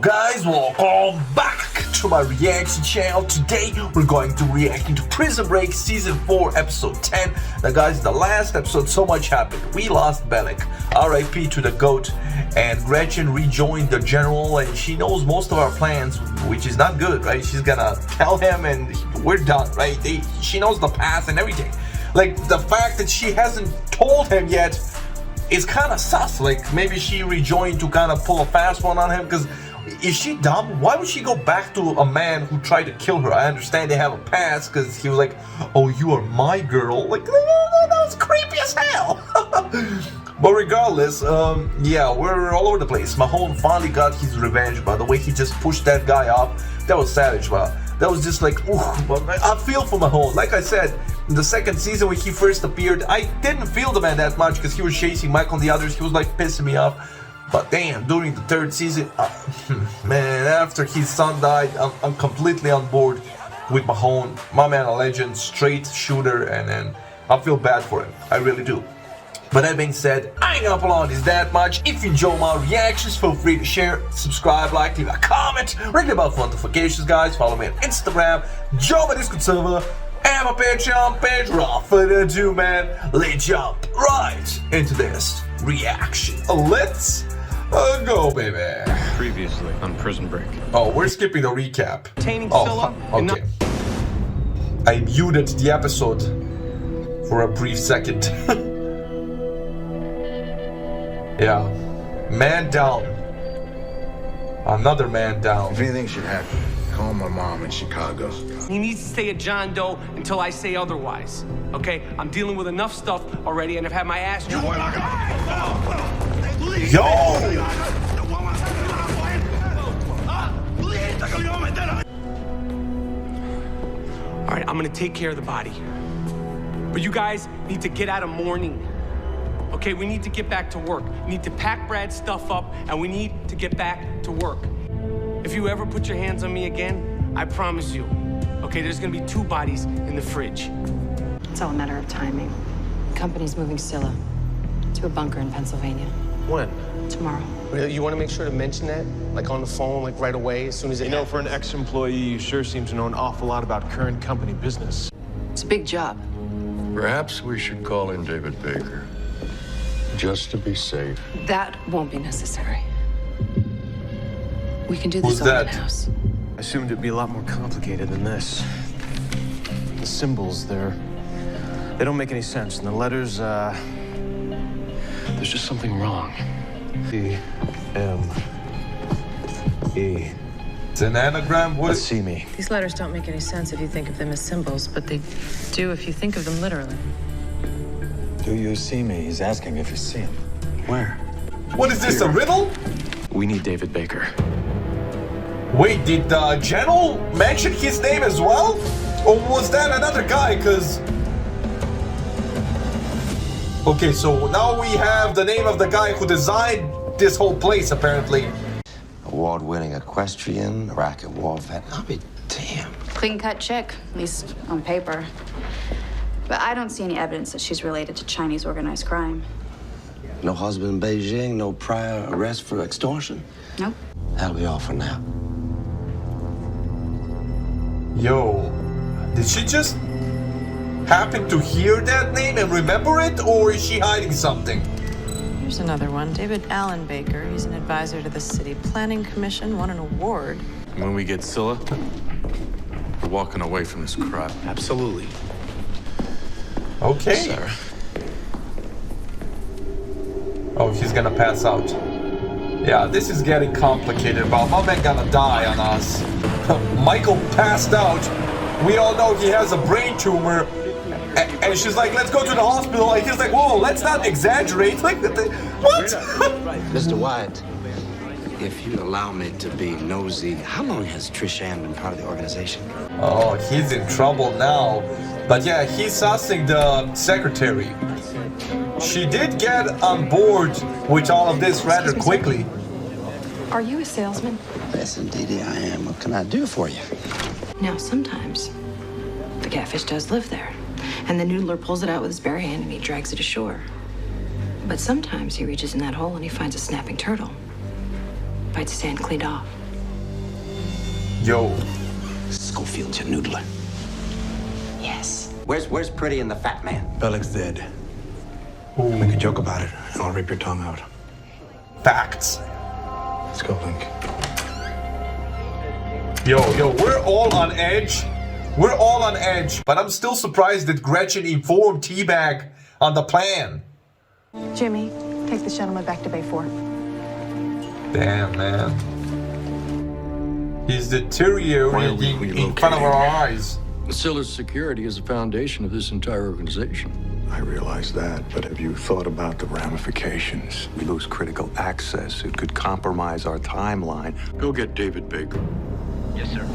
up, guys? Welcome back to my reaction channel. Today we're going to react to Prison Break Season 4 Episode 10. Now guys, the last episode so much happened. We lost Bellick, R.I.P. to the GOAT, and Gretchen rejoined the General, and she knows most of our plans, which is not good, right? She's gonna tell him and we're done, right? She knows the path and everything. Like, the fact that she hasn't told him yet is kind of sus. Like, maybe she rejoined to kind of pull a fast one on him, because is she dumb? Why would she go back to a man who tried to kill her? I understand they have a past, because he was like, oh, you are my girl. Like, that was creepy as hell. But regardless, yeah, we're all over the place. Mahone finally got his revenge, by the way he just pushed that guy off. That was savage, wow. That was just like, ooh, I feel for Mahone. Like I said, in the second season when he first appeared, I didn't feel the man that much because he was chasing Mike and the others. He was like pissing me off. But damn, during the third season, man, after his son died, I'm completely on board with Mahone. My man, a legend, straight shooter, and I feel bad for him. I really do. But that being said, I ain't gonna prolong this that much. If you enjoy my reactions, feel free to share, subscribe, like, leave a comment, ring the bell for notifications, guys. Follow me on Instagram, join my Discord server, and my Patreon page. Without further ado, man, let's jump right into this reaction. Let's go, baby. Previously on Prison Break. Oh, we're skipping the recap. Oh, okay. I muted the episode for a brief second. Yeah, man down. Another man down. If anything should happen, call my mom in Chicago. He needs to stay at John Doe until I say otherwise. Okay? I'm dealing with enough stuff already, and I've had my ass. Yo! All right, I'm gonna take care of the body. But you guys need to get out of mourning. Okay, we need to get back to work. We need to pack Brad's stuff up, and we need to get back to work. If you ever put your hands on me again, I promise you, okay, there's gonna be 2 bodies in the fridge. It's all a matter of timing. The company's moving Scylla to a bunker in Pennsylvania. When? Tomorrow. Really? You want to make sure to mention that, like on the phone, like right away, as soon as it You know, for an ex-employee, you sure seem to know an awful lot about current company business. It's a big job. Perhaps we should call in David Baker, just to be safe. That won't be necessary. We can do Who's this all that? in-house. I assumed it'd be a lot more complicated than this. The symbols, they don't make any sense. And the letters, there's just something wrong. C-M-E. It's an anagram. What? Let's see me. These letters don't make any sense if you think of them as symbols, but they do if you think of them literally. Do you see me? He's asking if you see him. Where? What is this, a riddle? We need David Baker. Wait, did the General mention his name as well? Or was that another guy? Because... okay, so now we have the name of the guy who designed this whole place, apparently. Award-winning equestrian, Iraqi war vet. I'll be damned. Clean-cut chick, at least on paper. But I don't see any evidence that she's related to Chinese organized crime. No husband in Beijing, no prior arrest for extortion. Nope. That'll be all for now. Yo, did she just happen to hear that name and remember it, or is she hiding something? Here's another one. David Allen Baker. He's an advisor to the City Planning Commission, won an award. When we get Scylla, we're walking away from this crap. Absolutely. Okay. Sarah. Oh, she's gonna pass out. Yeah, this is getting complicated, but my man gonna die on us. Michael passed out. We all know he has a brain tumor. And she's like, let's go to the hospital. And he's like, whoa, let's not exaggerate. Like, what? Mr. Wyatt, if you allow me to be nosy, how long has Trish Ann been part of the organization? Oh, he's in trouble now. But yeah, he's sussing the secretary. She did get on board with all of this rather quickly. Are you a salesman? Yes, indeed I am. What can I do for you? Now, sometimes the catfish does live there, and the noodler pulls it out with his bare hand and he drags it ashore. But sometimes he reaches in that hole and he finds a snapping turtle. Bites his hand clean off. Yo. Schofield's your noodler. Yes. Where's Pretty and the fat man? Bellick's dead. Ooh. Make a joke about it, and I'll rip your tongue out. Facts. Let's go, Link. Yo, we're all on edge. We're all on edge, but I'm still surprised that Gretchen informed Teabag on the plan. Jimmy, take this gentleman back to Bay 4. Damn, man. He's deteriorating in front of our eyes. Silla's security is the foundation of this entire organization. I realize that, but have you thought about the ramifications? We lose critical access. It could compromise our timeline. Go get David Baker. Yes, sir.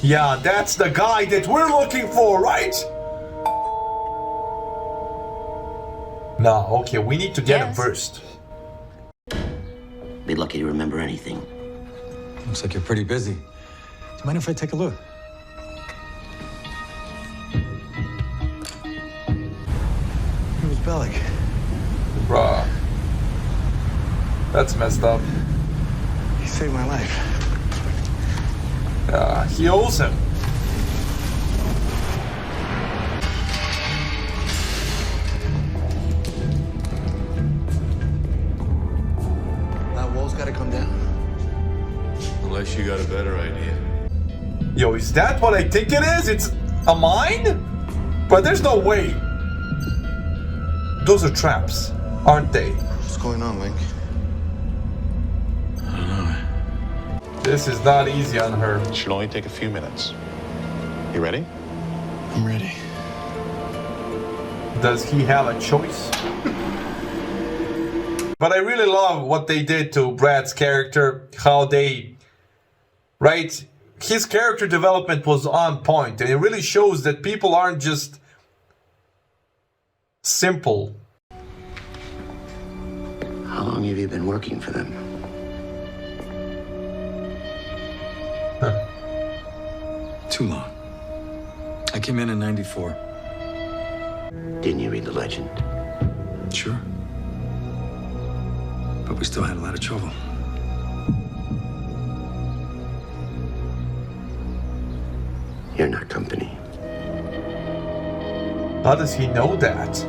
Yeah, that's the guy that we're looking for, right? No, okay, we need to get him first. Be lucky to remember anything. Looks like you're pretty busy. Do you mind if I take a look? It was Bellick. Bruh. That's messed up. He saved my life. He owes him. That wall's gotta come down. Unless you got a better idea. Yo, is that what I think it is? It's a mine? But there's no way. Those are traps, aren't they? What's going on, Link? This is not easy on her. It should only take a few minutes. You ready? I'm ready. Does he have a choice? But I really love what they did to Brad's character. How they... Right? His character development was on point. And it really shows that people aren't just... simple. How long have you been working for them? Too long. I came in '94. Didn't you read the legend? Sure. But we still had a lot of trouble. You're not company. How does he know that?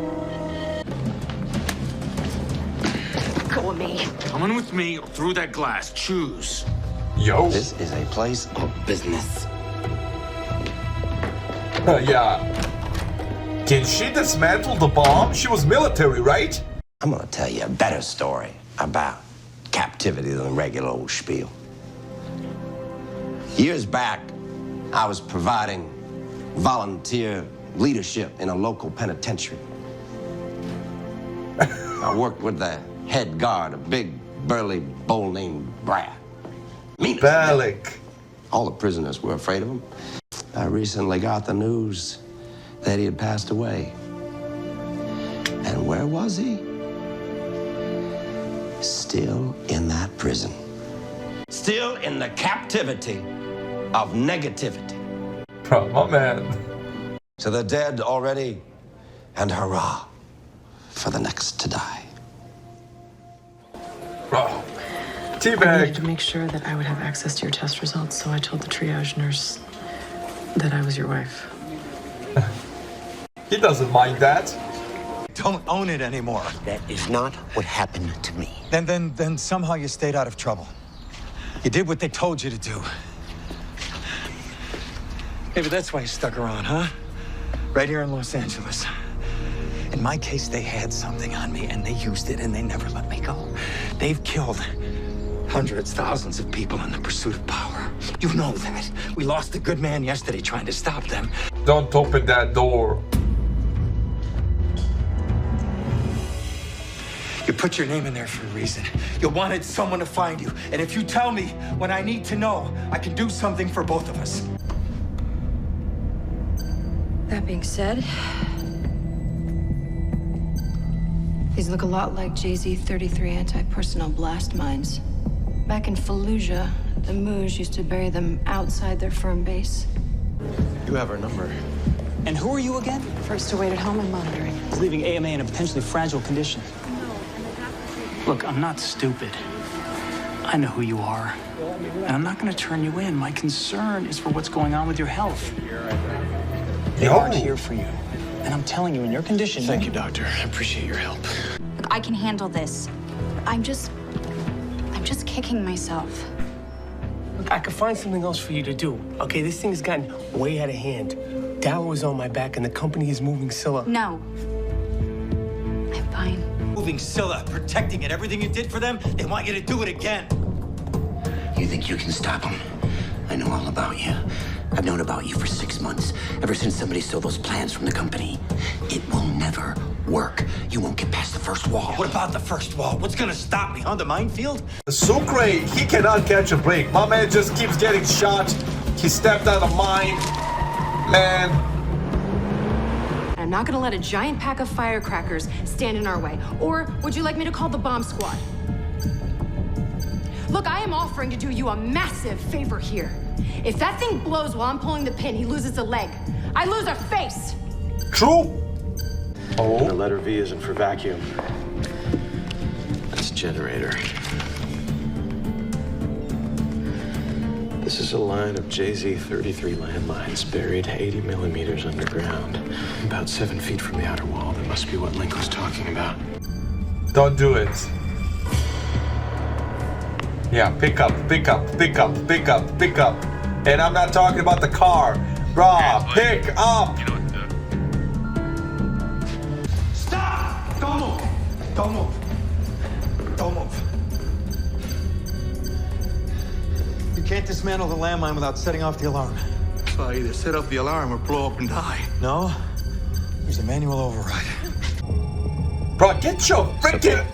Go with me. Coming with me or through that glass. Choose. Yo. This is a place of business. Yeah. Can she dismantle the bomb? She was military, right? I'm gonna tell you a better story about captivity than the regular old spiel. Years back, I was providing volunteer leadership in a local penitentiary. I worked with the head guard, a big, burly bull named Brad. Bellick. All the prisoners were afraid of him. I recently got the news that he had passed away. And where was he? Still in that prison. Still in the captivity of negativity. Bro, my man. So they're dead already, and hurrah for the next to die. Bro. I Teabag. needed to make sure that I would have access to your test results, so I told the triage nurse that I was your wife. He doesn't mind that. Don't own it anymore. That is not what happened to me. Then somehow you stayed out of trouble. You did what they told you to do. Maybe that's why you stuck around, huh? Right here in Los Angeles. In my case, they had something on me, and they used it, and they never let me go. They've killed hundreds, thousands of people in the pursuit of power. You know that. We lost a good man yesterday trying to stop them. Don't open that door. You put your name in there for a reason. You wanted someone to find you. And if you tell me what I need to know, I can do something for both of us. That being said, these look a lot like JZ-33 anti-personnel blast mines. Back in Fallujah, the Mooj used to bury them outside their firm base. You have our number. And who are you again? First to wait at home and monitoring. Is leaving AMA in a potentially fragile condition. Look, I'm not stupid. I know who you are. And I'm not going to turn you in. My concern is for what's going on with your health. They aren't here for you. And I'm telling you, in your condition... Thank you, Doctor. I appreciate your help. Look, I can handle this. I'm just kicking myself. Look, I could find something else for you to do. Okay, this thing has gotten way out of hand. Daryl is on my back, and the company is moving Scylla. No. I'm fine. Moving Scylla, protecting it. Everything you did for them, they want you to do it again. You think you can stop them? I know all about you. I've known about you for 6 months, ever since somebody stole those plans from the company. It will never work. You won't get past the first wall. What about the first wall? What's gonna stop me, huh? The minefield? Sucre, he cannot catch a break. My man just keeps getting shot. He stepped out of mine. Man. I'm not gonna let a giant pack of firecrackers stand in our way. Or would you like me to call the bomb squad? Look, I am offering to do you a massive favor here. If that thing blows while I'm pulling the pin, he loses a leg. I lose a face. True. Oh. The letter V isn't for vacuum. That's generator. This is a line of JZ-33 landmines buried 80 millimeters underground, about 7 feet from the outer wall. That must be what Link was talking about. Don't do it. Yeah, pick up, pick up, pick up, pick up, pick up. And I'm not talking about the car. Bruh, pick up. Stop! Don't move! Don't move. Don't move. You can't dismantle the landmine without setting off the alarm. So I either set off the alarm or blow up and die. No, there's a manual override. Bro, get your freaking...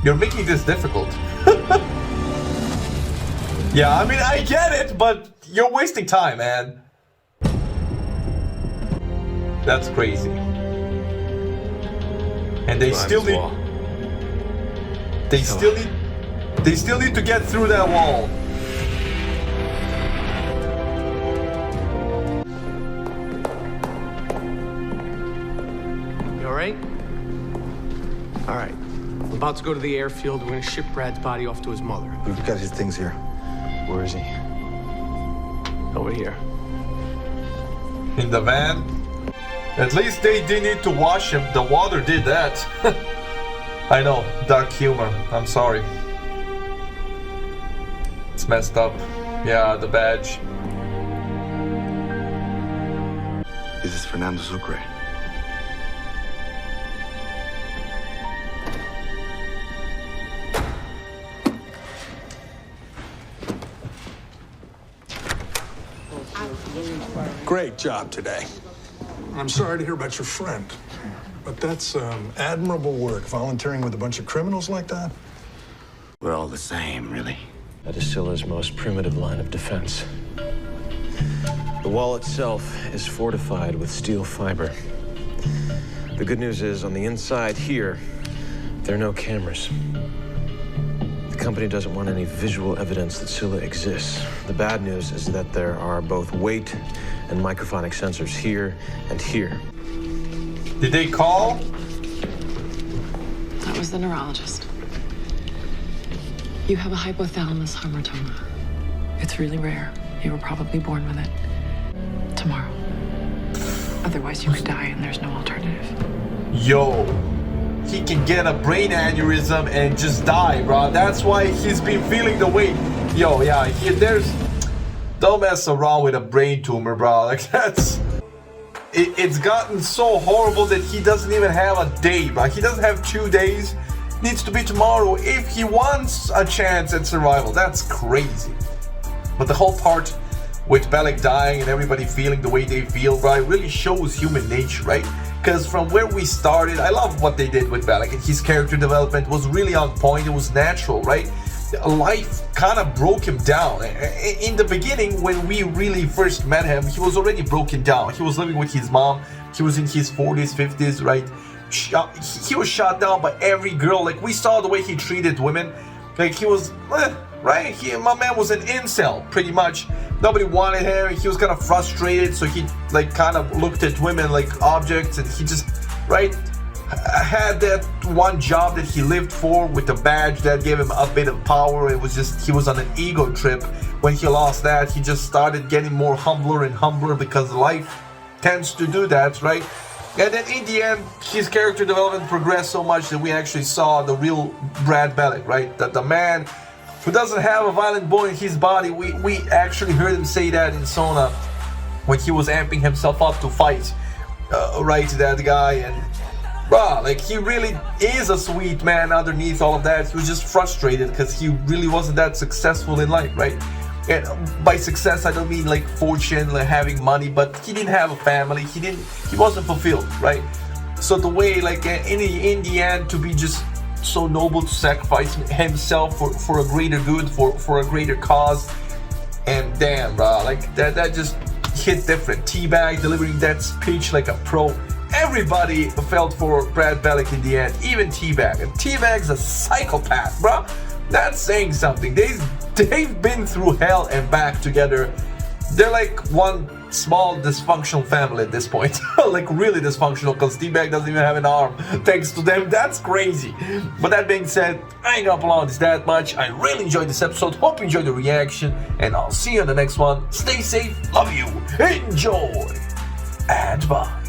You're making this difficult. Yeah, I mean, I get it, but you're wasting time, man. That's crazy. And they still need... They still need to get through that wall. You all right? All right. We're about to go to the airfield. We're gonna ship Brad's body off to his mother. We've got his things here. Where is he? Over here. In the van. At least they didn't need to wash him. The water did that. I know, dark humor. I'm sorry. It's messed up. Yeah, the badge. This is Fernando Sucre. Great job today. I'm sorry to hear about your friend, but that's admirable work, volunteering with a bunch of criminals like that. We're all the same, really. That is Scylla's most primitive line of defense. The wall itself is fortified with steel fiber. The good news is, on the inside here, there are no cameras. The company doesn't want any visual evidence that Scylla exists. The bad news is that there are both weight and microphonic sensors here and here. Did they call? That was the neurologist. You have a hypothalamus hamartoma. It's really rare. You were probably born with it. Tomorrow. Otherwise, you could die and there's no alternative. Yo, he can get a brain aneurysm and just die, bro. That's why he's been feeling the weight. Yo, yeah, don't mess around with a brain tumor, bro. Like, it's gotten so horrible that he doesn't even have a day, bro. He doesn't have 2 days. Needs to be tomorrow if he wants a chance at survival. That's crazy. But the whole part with Bellick dying and everybody feeling the way they feel, right, really shows human nature, right? Because from where we started, I love what they did with Bellick, and his character development was really on point. It was natural, right? Life kind of broke him down. In the beginning, when we really first met him, he was already broken down. He was living with his mom. He was in his 40s, 50s, right? He was shot down by every girl. Like, we saw the way he treated women. Like, he was, right? My man was an incel, pretty much. Nobody wanted him. He was kind of frustrated, so he, like, kind of looked at women like objects, and he just, right? had that one job that he lived for with a badge that gave him a bit of power. It was just, he was on an ego trip. When he lost that, he just started getting more humbler and humbler because life tends to do that, right? And then in the end, his character development progressed so much that we actually saw the real Brad Bellick, right? That the man who doesn't have a violent bone in his body. We actually heard him say that in Sona when he was amping himself up to fight, right, that guy. And bruh, like, he really is a sweet man underneath all of that. He was just frustrated because he really wasn't that successful in life, right? And by success, I don't mean like fortune, like having money, but he didn't have a family. He wasn't fulfilled, right? So the way, like, in the end, to be just so noble to sacrifice himself for a greater good, for a greater cause, and damn, bro, like that just hit different. T-Bag delivering that speech like a pro. Everybody felt for Brad Bellick in the end, even T-Bag. And T-Bag's a psychopath, bro. That's saying something. They've been through hell and back together. They're like one small dysfunctional family at this point. Like really dysfunctional, because T-Bag doesn't even have an arm thanks to them. That's crazy. But that being said, I ain't gonna prolong this that much. I really enjoyed this episode. Hope you enjoyed the reaction, and I'll see you in the next one. Stay safe. Love you. Enjoy. And bye.